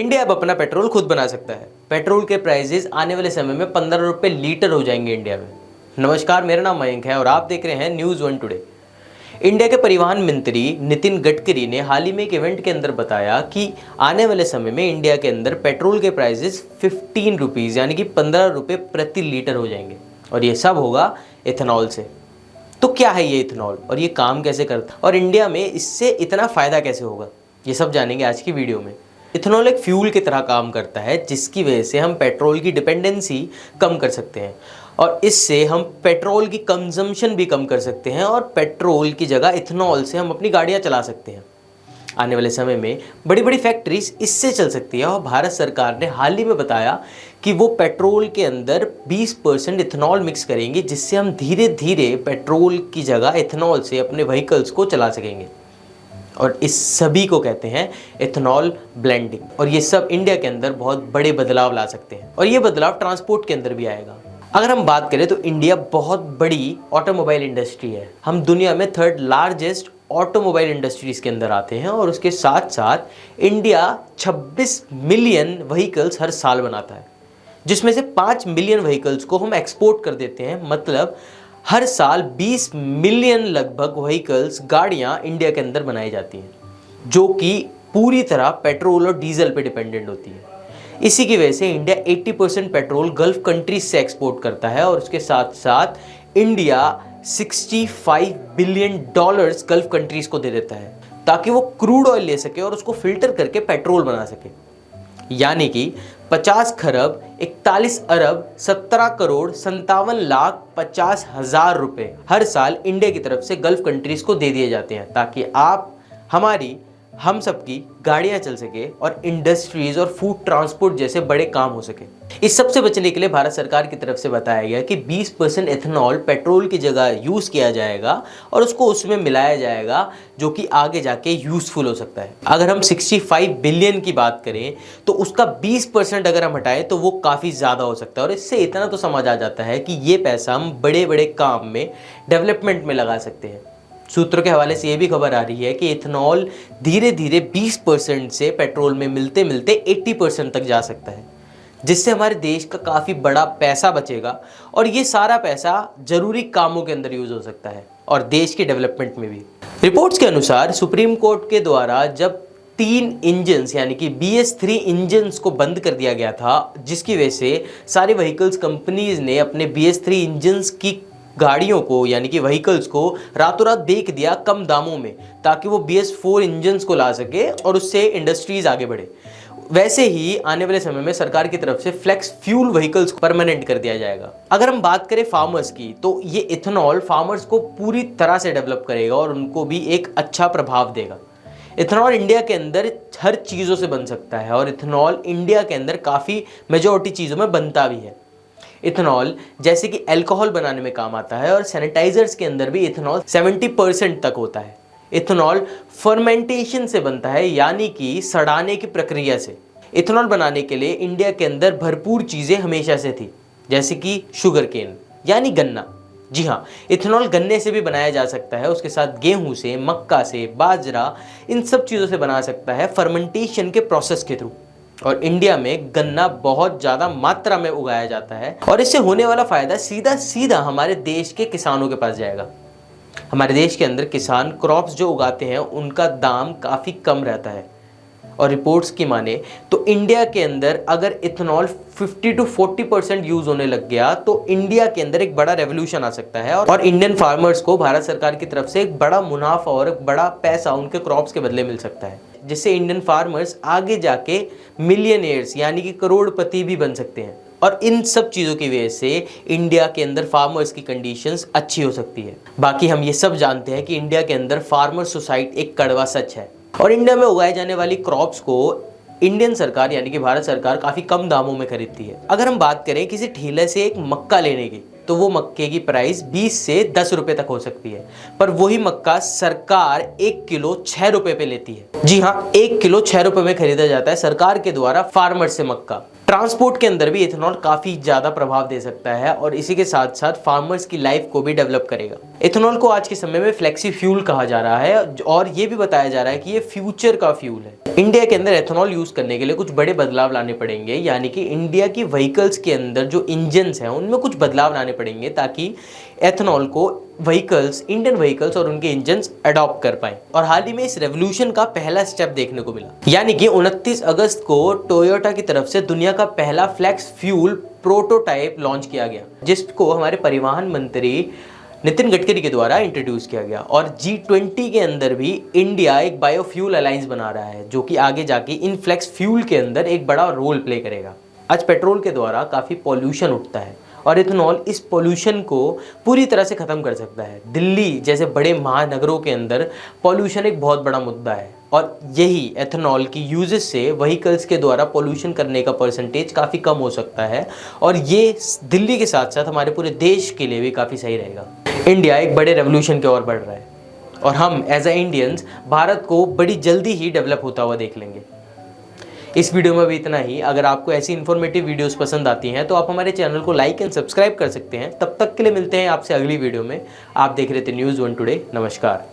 India अब अपना petrol खुद बना सकता है। पेट्रोल के प्राइसेस आने वाले समय में 15 रुपये लीटर हो जाएंगे इंडिया में। नमस्कार, मेरा नाम मयंक है और आप देख रहे हैं न्यूज़ वन टुडे। इंडिया के परिवहन मंत्री नितिन गडकरी ने हाल ही में एक इवेंट के अंदर बताया कि आने वाले समय में इंडिया के अंदर पेट्रोल के प्राइसेस 15 रुपीज़ यानी कि 15 रुपये प्रति लीटर हो जाएंगे और ये सब होगा इथेनॉल से। तो क्या है ये इथेनॉल और ये काम कैसे करता है और इंडिया में इससे इतना फ़ायदा कैसे होगा, ये सब जानेंगे आज की वीडियो में। इथेनॉल एक फ्यूल की तरह काम करता है जिसकी वजह से हम पेट्रोल की डिपेंडेंसी कम कर सकते हैं और इससे हम पेट्रोल की कंजम्पशन भी कम कर सकते हैं और पेट्रोल की जगह इथेनॉल से हम अपनी गाड़ियां चला सकते हैं। आने वाले समय में बड़ी बड़ी फैक्ट्रीज इससे चल सकती है और भारत सरकार ने हाल ही में बताया कि वो पेट्रोल के अंदर 20% इथेनॉल मिक्स करेंगे जिससे हम धीरे धीरे पेट्रोल की जगह इथेनॉल से अपने व्हीकल्स को चला सकेंगे और इस सभी को कहते हैं इथेनॉल ब्लेंडिंग। और ये सब इंडिया के अंदर बहुत बड़े बदलाव ला सकते हैं और ये बदलाव ट्रांसपोर्ट के अंदर भी आएगा। अगर हम बात करें तो इंडिया बहुत बड़ी ऑटोमोबाइल इंडस्ट्री है। हम दुनिया में 3rd लार्जेस्ट ऑटोमोबाइल इंडस्ट्रीज के अंदर आते हैं और उसके साथ साथ इंडिया 26 मिलियन व्हीकल्स हर साल बनाता है जिसमें से 5 मिलियन व्हीकल्स को हम एक्सपोर्ट कर देते हैं। मतलब हर साल 20 मिलियन लगभग व्हीकल्स गाड़ियां इंडिया के अंदर बनाई जाती हैं जो कि पूरी तरह पेट्रोल और डीजल पे डिपेंडेंट होती है। इसी की वजह से इंडिया 80% पेट्रोल गल्फ कंट्रीज से एक्सपोर्ट करता है और उसके साथ साथ इंडिया $65 बिलियन गल्फ कंट्रीज को दे देता है ताकि वो क्रूड ऑयल ले सके और उसको फिल्टर करके पेट्रोल बना सके। यानी कि 50 खरब 41 अरब 17 करोड़ 57,50,000 रुपए हर साल इंडिया की तरफ से गल्फ कंट्रीज को दे दिए जाते हैं ताकि हम सबकी गाड़ियां चल सके और इंडस्ट्रीज और फूड ट्रांसपोर्ट जैसे बड़े काम हो सके। इस सब से बचने के लिए भारत सरकार की तरफ से बताया गया कि 20% एथेनॉल पेट्रोल की जगह यूज किया जाएगा और उसको उसमें मिलाया जाएगा जो कि आगे जाके यूजफुल हो सकता है। अगर हम 65 बिलियन की बात करें तो उसका 20% अगर हम हटाएं तो वो काफ़ी ज़्यादा हो सकता है और इससे इतना तो समझ आ जाता है कि ये पैसा हम बड़े बड़े काम में डेवलपमेंट में लगा सकते हैं। सूत्रों के हवाले से ये भी खबर आ रही है कि इथेनॉल धीरे धीरे 20% से पेट्रोल में मिलते मिलते 80% तक जा सकता है जिससे हमारे देश का काफ़ी बड़ा पैसा बचेगा और ये सारा पैसा ज़रूरी कामों के अंदर यूज़ हो सकता है और देश के डेवलपमेंट में भी। रिपोर्ट्स के अनुसार सुप्रीम कोर्ट के द्वारा जब 3 इंजन्स यानी कि BS3 इंजन्स को बंद कर दिया गया था जिसकी वजह से सारी व्हीकल्स कंपनीज ने अपने BS3 इंजन्स की गाड़ियों को यानी कि व्हीकल्स को रातों रात बेच दिया कम दामों में ताकि वो BS4 इंजन्स को ला सके और उससे इंडस्ट्रीज आगे बढ़े। वैसे ही आने वाले समय में सरकार की तरफ से फ्लेक्स फ्यूल व्हीकल्स को परमानेंट कर दिया जाएगा। अगर हम बात करें फार्मर्स की तो ये इथेनॉल फार्मर्स को पूरी तरह से डेवलप करेगा और उनको भी एक अच्छा प्रभाव देगा। इथेनॉल इंडिया के अंदर हर चीज़ों से बन सकता है और इथेनॉल इंडिया के अंदर काफ़ी मेजॉरिटी चीज़ों में बनता भी है। इथेनॉल जैसे कि अल्कोहल बनाने में काम आता है और सैनिटाइजर्स के अंदर भी इथेनॉल 70% तक होता है। इथेनॉल फर्मेंटेशन से बनता है यानी कि सड़ाने की प्रक्रिया से। इथेनॉल बनाने के लिए इंडिया के अंदर भरपूर चीज़ें हमेशा से थी जैसे कि शुगर केन यानी गन्ना। जी हाँ, इथेनॉल गन्ने से भी बनाया जा सकता है, उसके साथ गेहूं से, मक्का से, बाजरा, इन सब चीज़ों से बना सकता है फर्मेंटेशन के प्रोसेस के थ्रू। और इंडिया में गन्ना बहुत ज़्यादा मात्रा में उगाया जाता है और इससे होने वाला फ़ायदा सीधा सीधा हमारे देश के किसानों के पास जाएगा। हमारे देश के अंदर किसान क्रॉप्स जो उगाते हैं उनका दाम काफ़ी कम रहता है और रिपोर्ट्स की माने तो इंडिया के अंदर अगर इथेनॉल 50 to 40% यूज़ होने लग गया तो इंडिया के अंदर एक बड़ा रेवोल्यूशन आ सकता है और इंडियन फार्मर्स को भारत सरकार की तरफ से एक बड़ा मुनाफा और एक बड़ा पैसा उनके क्रॉप्स के बदले मिल सकता है जिससे इंडियन फार्मर्स आगे जाके मिलियनेयर्स यानी कि करोड़पति भी बन सकते हैं और इन सब चीज़ों की वजह से इंडिया के अंदर फार्मर्स की कंडीशंस अच्छी हो सकती है। बाकी हम ये सब जानते हैं कि इंडिया के अंदर फार्मर सुसाइड एक कड़वा सच है और इंडिया में उगाए जाने वाली क्रॉप्स को इंडियन सरकार यानी कि भारत सरकार काफ़ी कम दामों में खरीदती है। अगर हम बात करें किसी ठेले से एक मक्का लेने की तो वो मक्के की प्राइस 20 से 10 रुपए तक हो सकती है पर वही मक्का सरकार 1 किलो 6 रुपए पे लेती है। जी हाँ, 1 किलो 6 रुपए में खरीदा जाता है सरकार के द्वारा फार्मर से मक्का। ट्रांसपोर्ट के अंदर भी एथेनॉल काफ़ी ज़्यादा प्रभाव दे सकता है और इसी के साथ साथ फार्मर्स की लाइफ को भी डेवलप करेगा। एथेनॉल को आज के समय में फ्लेक्सी फ्यूल कहा जा रहा है और ये भी बताया जा रहा है कि ये फ्यूचर का फ्यूल है। इंडिया के अंदर एथेनॉल यूज़ करने के लिए कुछ बड़े बदलाव लाने पड़ेंगे, यानी कि इंडिया की व्हीकल्स के अंदर जो इंजन्स हैं उनमें कुछ बदलाव लाने पड़ेंगे ताकि एथेनॉल को व्हीकल्स, इंडियन व्हीकल्स और उनके इंजन्स अडॉप्ट कर पाएं। और हाल ही में इस रेवोल्यूशन का पहला स्टेप देखने को मिला, यानी कि 29 अगस्त को टोयोटा की तरफ से दुनिया का पहला फ्लेक्स फ्यूल प्रोटोटाइप लॉन्च किया गया, जिसको हमारे परिवहन मंत्री नितिन गडकरी के द्वारा इंट्रोड्यूस किया गया। और G20 के अंदर भी इंडिया एक बायोफ्यूल अलायंस बना रहा है, जो कि आगे जाके इन फ्लेक्स फ्यूल के अंदर एक बड़ा रोल प्ले करेगा। आज पेट्रोल के द्वारा काफ़ी पॉल्यूशन उठता है और इथेनॉल इस पॉल्यूशन को पूरी तरह से ख़त्म कर सकता है। दिल्ली जैसे बड़े महानगरों के अंदर पॉल्यूशन एक बहुत बड़ा मुद्दा है और यही एथेनॉल की यूजेस से व्हीकल्स के द्वारा पॉल्यूशन करने का परसेंटेज काफ़ी कम हो सकता है और ये दिल्ली के साथ साथ हमारे पूरे देश के लिए भी काफ़ी सही रहेगा। इंडिया एक बड़े रेवोल्यूशन की ओर बढ़ रहा है और हम एज ए इंडियंस भारत को बड़ी जल्दी ही डेवलप होता हुआ देख लेंगे। इस वीडियो में भी इतना ही। अगर आपको ऐसी इन्फॉर्मेटिव वीडियोस पसंद आती हैं तो आप हमारे चैनल को लाइक एंड सब्सक्राइब कर सकते हैं। तब तक के लिए मिलते हैं आपसे अगली वीडियो में। आप देख रहे थे न्यूज़ 1 टुडे। नमस्कार।